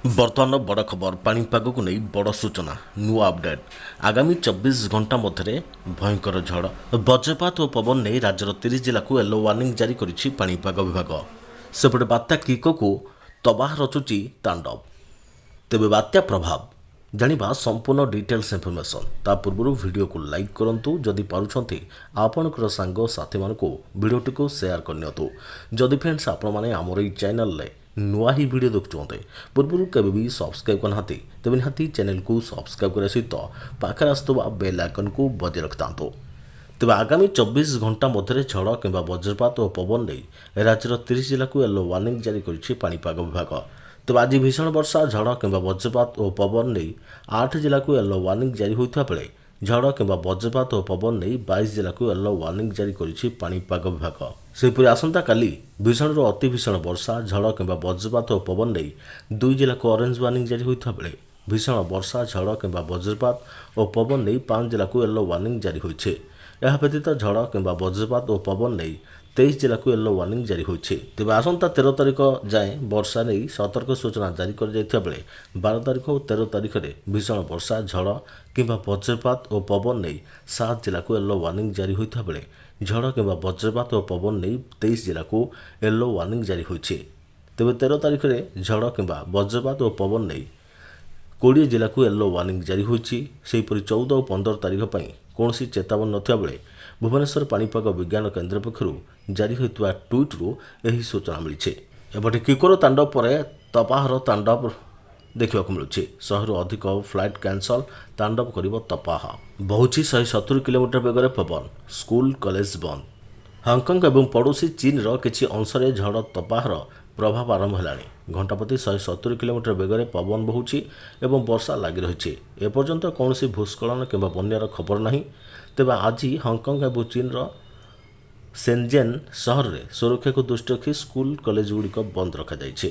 ବର୍ତ୍ତମାନ ବଡ଼ ଖବର ପାଣିପାଗକୁ ନେଇ ବଡ଼ ସୂଚନା ନୂଆ ଅପଡେଟ୍ ଆଗାମୀ 24 ଘଣ୍ଟା ମଧ୍ୟରେ ଭୟଙ୍କର ଝଡ଼ ବଜ୍ରପାତ ଓ ପବନ ନେଇ ରାଜ୍ୟର 30 ଜିଲ୍ଲାକୁ ୟେଲୋ ୱାର୍ଣ୍ଣିଂ ଜାରି କରିଛି ପାଣିପାଗ ବିଭାଗ। ସେପଟେ ବାତ୍ୟା କିକୋକୁ ତବାହ ରଚୁଛି ତାଣ୍ଡବ। ତେବେ ବାତ୍ୟା ପ୍ରଭାବ ଜାଣିବା ସମ୍ପୂର୍ଣ୍ଣ ଡିଟେଲ୍ସ ଇନଫର୍ମେସନ୍। ତା ପୂର୍ବରୁ ଭିଡ଼ିଓକୁ ଲାଇକ୍ କରନ୍ତୁ, ଯଦି ପାରୁଛନ୍ତି ଆପଣଙ୍କର ସାଙ୍ଗସାଥୀମାନଙ୍କୁ ଭିଡ଼ିଓଟିକୁ ସେୟାର କରିନିଅନ୍ତୁ। ଯଦି ଫ୍ରେଣ୍ଡସ୍ ଆପଣମାନେ ଆମର ଏହି ଚ୍ୟାନେଲରେ ନୂଆ ହିଁ ଭିଡ଼ିଓ ଦେଖୁଛନ୍ତି, ପୂର୍ବରୁ କେବେ ବି ସବସ୍କ୍ରାଇବ୍ କରିନାହାନ୍ତି, ତେବେ ନିହାତି ଚ୍ୟାନେଲକୁ ସବସ୍କ୍ରାଇବ୍ କରିବା ସହିତ ପାଖରେ ଆସୁଥିବା ବେଲ୍ ଆଇକନ୍କୁ ବଜାୟ ରଖିଥାନ୍ତୁ। ତେବେ ଆଗାମୀ 24 ଘଣ୍ଟା ମଧ୍ୟରେ ଝଡ଼ କିମ୍ବା ବଜ୍ରପାତ ଓ ପବନ ନେଇ ରାଜ୍ୟର 30 ଜିଲ୍ଲାକୁ ୟେଲୋ ୱାର୍ଣ୍ଣିଂ ଜାରି କରିଛି ପାଣିପାଗ ବିଭାଗ। ତେବେ ଆଜି ଭୀଷଣ ବର୍ଷା, ଝଡ଼ କିମ୍ବା ବଜ୍ରପାତ ଓ ପବନ ନେଇ 8 ଜିଲ୍ଲାକୁ ୟେଲୋ ୱାର୍ଣ୍ଣିଂ ଜାରି ହୋଇଥିବା ବେଳେ ଝଡ଼ କିମ୍ବା ବଜ୍ରପାତ ଓ ପବନ ନେଇ 22 ଜିଲ୍ଲାକୁ ୟେଲୋ ୱାର୍ଣ୍ଣିଂ ଜାରି କରିଛି ପାଣିପାଗ ବିଭାଗ। ସେହିପରି ଆସନ୍ତାକାଲି ଭୀଷଣରୁ ଅତି ଭୀଷଣ ବର୍ଷା, ଝଡ଼ କିମ୍ବା ବଜ୍ରପାତ ଓ ପବନ ନେଇ 2 ଜିଲ୍ଲାକୁ ଅରେଞ୍ଜ ୱାର୍ଣ୍ଣିଂ ଜାରି ହୋଇଥିବା ବେଳେ ଭୀଷଣ ବର୍ଷା, ଝଡ଼ କିମ୍ବା ବଜ୍ରପାତ ଓ ପବନ ନେଇ 5 ଜିଲ୍ଲାକୁ ୟେଲୋ ୱାର୍ଣ୍ଣିଂ ଜାରି ହୋଇଛି। ଏହା ବ୍ୟତୀତ ଝଡ଼ କିମ୍ବା ବଜ୍ରପାତ ଓ ପବନ ନେଇ 23 ଜିଲ୍ଲାକୁ ୟେଲୋ ୱାର୍ଣ୍ଣିଂ ଜାରି ହୋଇଛି। ତେବେ ଆସନ୍ତା 13 ତାରିଖ ଯାଏଁ ବର୍ଷା ନେଇ ସତର୍କ ସୂଚନା ଜାରି କରାଯାଇଥିବା ବେଳେ 12 ତାରିଖ ଓ 13 ତାରିଖରେ ଭୀଷଣ ବର୍ଷା, ଝଡ଼ କିମ୍ବା ବଜ୍ରପାତ ଓ ପବନ ନେଇ 7 ଜିଲ୍ଲାକୁ ୟେଲୋ ୱାର୍ଣ୍ଣିଂ ଜାରି ହୋଇଥିବା ବେଳେ ଝଡ଼ କିମ୍ବା ବଜ୍ରପାତ ଓ ପବନ ନେଇ 23 ଜିଲ୍ଲାକୁ ୟେଲୋ ୱାର୍ଣ୍ଣିଂ ଜାରି ହୋଇଛି। ତେବେ 13 ତାରିଖରେ ଝଡ଼ କିମ୍ବା ବଜ୍ରପାତ ଓ ପବନ ନେଇ 20 ଜିଲ୍ଲାକୁ ୟେଲୋ ୱାର୍ଣ୍ଣିଂ ଜାରି ହୋଇଛି। ସେହିପରି 14 ଓ 15 ତାରିଖ ପାଇଁ କୌଣସି ଚେତାବନୀ ନଥିବା ବେଳେ ଭୁବନେଶ୍ୱର ପାଣିପାଗ ବିଜ୍ଞାନ କେନ୍ଦ୍ର ପକ୍ଷରୁ ଜାରି ହୋଇଥିବା ଟ୍ୱିଟ୍ରୁ ଏହି ସୂଚନା ମିଳିଛି। ଏପଟେ କିକୋର ତାଣ୍ଡବ ପରେ ତପାହର ତାଣ୍ଡବ ଦେଖିବାକୁ ମିଳୁଛି। 100ରୁ ଅଧିକ ଫ୍ଲାଇଟ୍ କ୍ୟାନ୍ସଲ, ତାଣ୍ଡବ କରିବ ତପାହ। ବହୁଛି 170 କିଲୋମିଟର ବେଗରେ ପବନ, ସ୍କୁଲ କଲେଜ ବନ୍ଦ। ହଂକଂ ଏବଂ ପଡ଼ୋଶୀ ଚୀନର କିଛି ଅଂଶରେ ଝଡ଼ ତପାହର ପ୍ରଭାବ ଆରମ୍ଭ ହେଲାଣି। ଘଣ୍ଟା ପ୍ରତି 170 କିଲୋମିଟର ବେଗରେ ପବନ ବହୁଛି ଏବଂ ବର୍ଷା ଲାଗି ରହିଛି। ଏପର୍ଯ୍ୟନ୍ତ କୌଣସି ଭୂସ୍ଖଳନ କିମ୍ବା ବନ୍ୟାର ଖବର ନାହିଁ। ତେବେ ଆଜି ହଂକଂ ଏବଂ ଚୀନର ସେନଜେନ୍ ସହରରେ ସୁରକ୍ଷାକୁ ଦୃଷ୍ଟି ରଖି ସ୍କୁଲ କଲେଜଗୁଡ଼ିକ ବନ୍ଦ ରଖାଯାଇଛି।